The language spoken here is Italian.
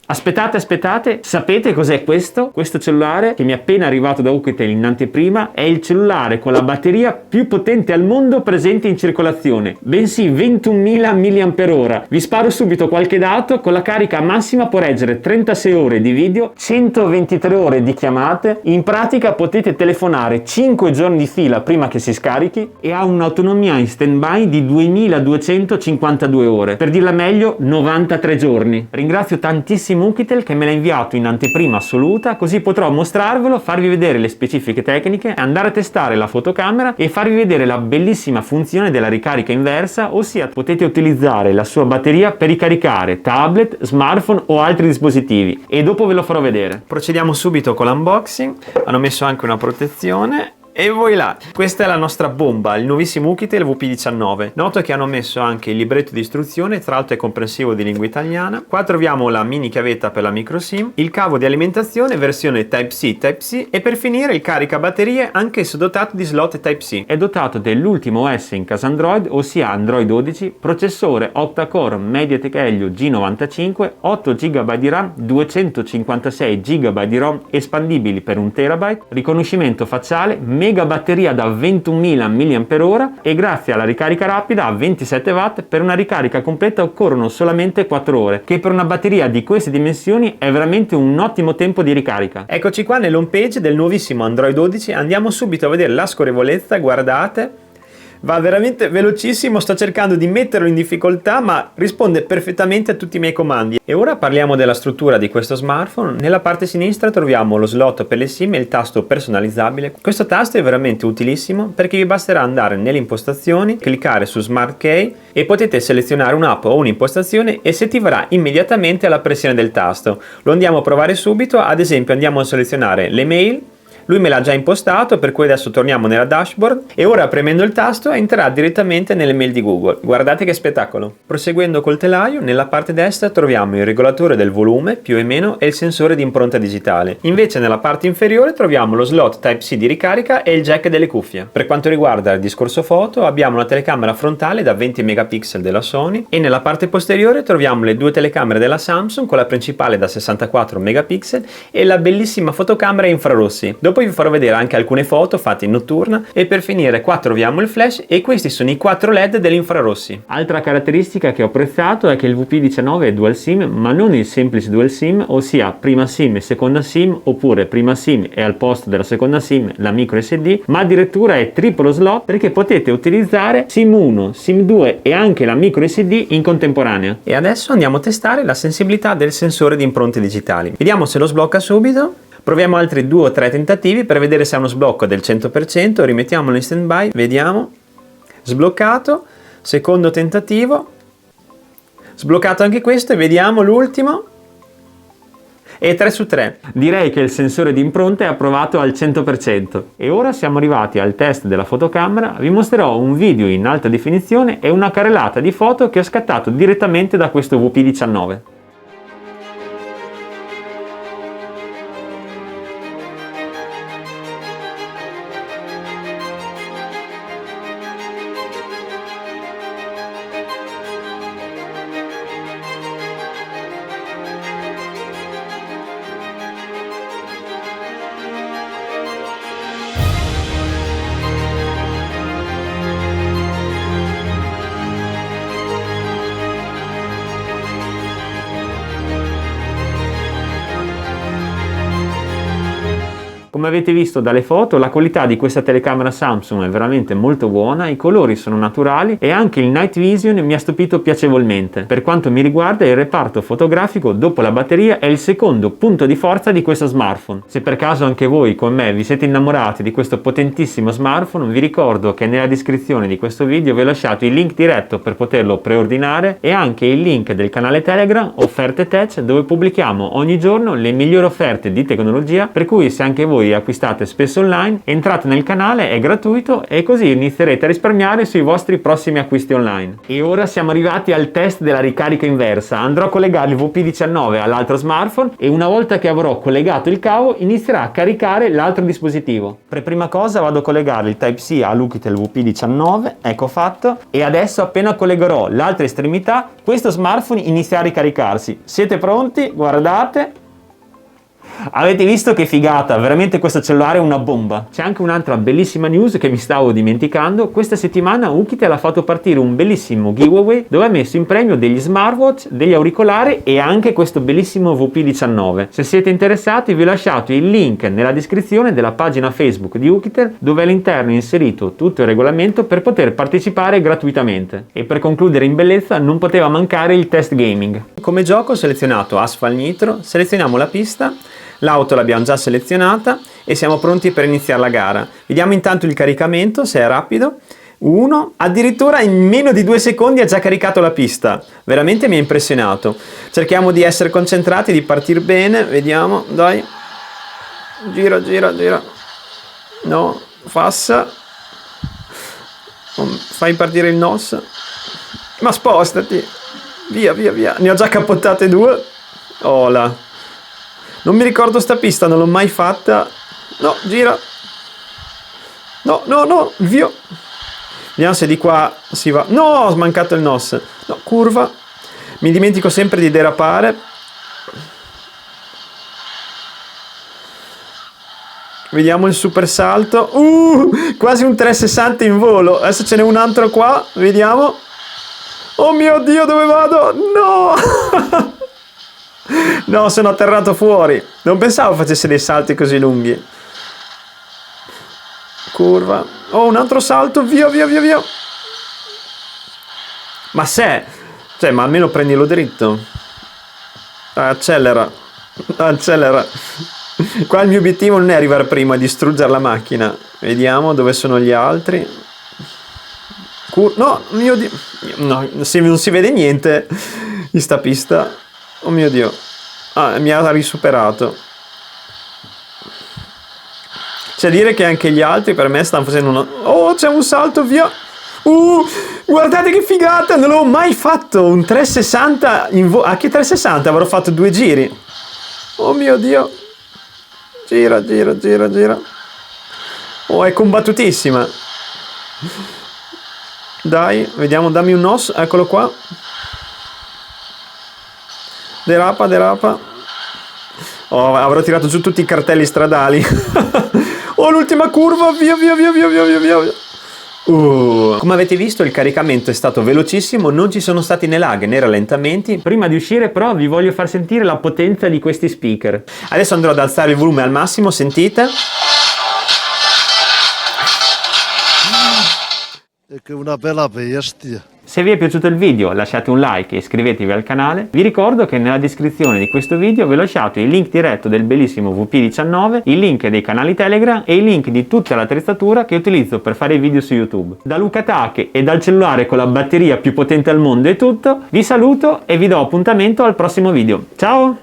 Aspettate, sapete cos'è questo? Questo cellulare che mi è appena arrivato da Oukitel in anteprima è il cellulare con la batteria più potente al mondo presente in circolazione, bensì 21.000 mAh. Vi sparo subito qualche dato: con la carica massima può reggere 36 ore di video, 123 ore di chiamate, in pratica potete telefonare 5 giorni di fila prima che si scarichi, e ha un'autonomia in stand-by di 2252 ore, per dirla meglio 93 giorni. Ringrazio tantissimo Oukitel che me l'ha inviato in anteprima assoluta, così potrò mostrarvelo, farvi vedere le specifiche tecniche, andare a testare la fotocamera e farvi vedere la bellissima funzione della ricarica inversa, ossia potete utilizzare la sua batteria per ricaricare tablet, smartphone o altri dispositivi, e dopo ve lo farò vedere. Procediamo subito con l'unboxing. Hanno messo anche una protezione. E voi là, questa è la nostra bomba, il nuovissimo Oukitel VP19. Noto che hanno messo anche il libretto di istruzione, tra l'altro è comprensivo di lingua italiana. Qua troviamo la mini chiavetta per la micro SIM, il cavo di alimentazione versione Type-C, Type-C, e per finire il caricabatterie, anch'esso dotato di slot Type-C. È dotato dell'ultimo OS in casa Android, ossia Android 12, processore octa-core MediaTek Helio G95, 8 GB di RAM, 256 GB di ROM espandibili per 1 TB, riconoscimento facciale, mega batteria da 21.000 mAh e grazie alla ricarica rapida a 27 watt per una ricarica completa occorrono solamente 4 ore, che per una batteria di queste dimensioni è veramente un ottimo tempo di ricarica. Eccoci qua nell'home page del nuovissimo Android 12, andiamo subito a vedere la scorrevolezza, guardate. Va veramente velocissimo, sto cercando di metterlo in difficoltà ma risponde perfettamente a tutti i miei comandi. E ora parliamo della struttura di questo smartphone. Nella parte sinistra troviamo lo slot per le SIM e il tasto personalizzabile. Questo tasto è veramente utilissimo perché vi basterà andare nelle impostazioni, cliccare su Smart Key e potete selezionare un'app o un'impostazione e si attiverà immediatamente alla pressione del tasto. Lo andiamo a provare subito, ad esempio andiamo a selezionare le mail. Lui me l'ha già impostato, per cui adesso torniamo nella dashboard e ora premendo il tasto entrerà direttamente nelle mail di Google. Guardate che spettacolo! Proseguendo col telaio, nella parte destra troviamo il regolatore del volume, più e meno, e il sensore di impronta digitale. Invece nella parte inferiore troviamo lo slot Type-C di ricarica e il jack delle cuffie. Per quanto riguarda il discorso foto, abbiamo una telecamera frontale da 20 megapixel della Sony e nella parte posteriore troviamo le due telecamere della Samsung, con la principale da 64 megapixel e la bellissima fotocamera infrarossi. Poi vi farò vedere anche alcune foto fatte in notturna e per finire qua troviamo il flash e questi sono i 4 LED degli infrarossi. Altra caratteristica che ho apprezzato è che il VP19 è dual SIM, ma non il semplice dual SIM, ossia prima SIM e seconda SIM, oppure prima SIM e al posto della seconda SIM la micro SD, ma addirittura è triplo slot perché potete utilizzare SIM 1, SIM 2 e anche la micro SD in contemporanea. E adesso andiamo a testare la sensibilità del sensore di impronte digitali. Vediamo se lo sblocca subito. Proviamo altri 2 o 3 tentativi per vedere se ha uno sblocco del 100%, rimettiamolo in stand by, vediamo, sbloccato, secondo tentativo, sbloccato anche questo e vediamo l'ultimo, e 3 su 3. Direi che il sensore di impronte è approvato al 100%. E ora siamo arrivati al test della fotocamera, vi mostrerò un video in alta definizione e una carrellata di foto che ho scattato direttamente da questo VP19. Come avete visto dalle foto, la qualità di questa telecamera Samsung è veramente molto buona, i colori sono naturali e anche il Night Vision mi ha stupito piacevolmente. Per quanto mi riguarda, il reparto fotografico dopo la batteria è il secondo punto di forza di questo smartphone. Se per caso anche voi come me vi siete innamorati di questo potentissimo smartphone, vi ricordo che nella descrizione di questo video vi ho lasciato il link diretto per poterlo preordinare e anche il link del canale Telegram Offerte Tech, dove pubblichiamo ogni giorno le migliori offerte di tecnologia, per cui se anche voi voi acquistate spesso online, entrate nel canale, è gratuito e così inizierete a risparmiare sui vostri prossimi acquisti online. E ora siamo arrivati al test della ricarica inversa. Andrò a collegare il VP19 all'altro smartphone e una volta che avrò collegato il cavo inizierà a caricare l'altro dispositivo. Per prima cosa vado a collegare il Type-C all'Ukitel VP19, ecco fatto, e adesso appena collegherò l'altra estremità questo smartphone inizierà a ricaricarsi. Siete pronti? Guardate! Avete visto che figata, veramente questo cellulare è una bomba. C'è anche un'altra bellissima news che mi stavo dimenticando. Questa settimana Ukitel ha fatto partire un bellissimo giveaway dove ha messo in premio degli smartwatch, degli auricolari e anche questo bellissimo VP19. Se siete interessati vi ho lasciato il link nella descrizione della pagina Facebook di Ukitel dove all'interno è inserito tutto il regolamento per poter partecipare gratuitamente. E per concludere in bellezza non poteva mancare il test gaming. Come gioco ho selezionato Asphalt Nitro, selezioniamo la pista. L'auto l'abbiamo già selezionata e siamo pronti per iniziare la gara. Vediamo intanto il caricamento, se è rapido. Addirittura in meno di 2 secondi ha già caricato la pista. Veramente mi ha impressionato. Cerchiamo di essere concentrati, di partire bene. Vediamo, dai. Gira. No, passa. Fai partire il NOS. Ma spostati. Via. Ne ho già cappottate 2. Ola. Non mi ricordo sta pista, non l'ho mai fatta. No, gira. No, via. Vediamo se di qua si va. No, ho smancato il NOS. No, curva. Mi dimentico sempre di derapare. Vediamo il super salto. Quasi un 360 in volo. Adesso ce n'è un altro qua. Vediamo. Oh mio Dio, dove vado? No! No, sono atterrato fuori. Non pensavo facesse dei salti così lunghi. Curva. Oh, un altro salto. Via. Ma ma almeno prendilo dritto. Accelera. Qua il mio obiettivo non è arrivare prima, è distruggere la macchina. Vediamo dove sono gli altri. No, mio Dio. No, non si vede niente in sta pista. Oh mio Dio. Mi ha risuperato. C'è a dire che anche gli altri per me stanno facendo una... Oh, c'è un salto, via. Guardate che figata, non l'ho mai fatto. Un 360 in volo. Che 360? Avrò fatto 2 giri. Oh mio Dio. Gira. Oh, è combattutissima. Dai, vediamo, dammi un NOS. Eccolo qua. Derapa. Oh, avrò tirato giù tutti i cartelli stradali. Oh, l'ultima curva, via. Come avete visto il caricamento è stato velocissimo, non ci sono stati né lag né rallentamenti. Prima di uscire però vi voglio far sentire la potenza di questi speaker. Adesso andrò ad alzare il volume al massimo, sentite? È che una bella bestia. Se vi è piaciuto il video lasciate un like e iscrivetevi al canale. Vi ricordo che nella descrizione di questo video vi ho lasciato il link diretto del bellissimo VP19, il link dei canali Telegram e il link di tutta l'attrezzatura che utilizzo per fare i video su YouTube. Da Luca Take e dal cellulare con la batteria più potente al mondo è tutto, vi saluto e vi do appuntamento al prossimo video. Ciao!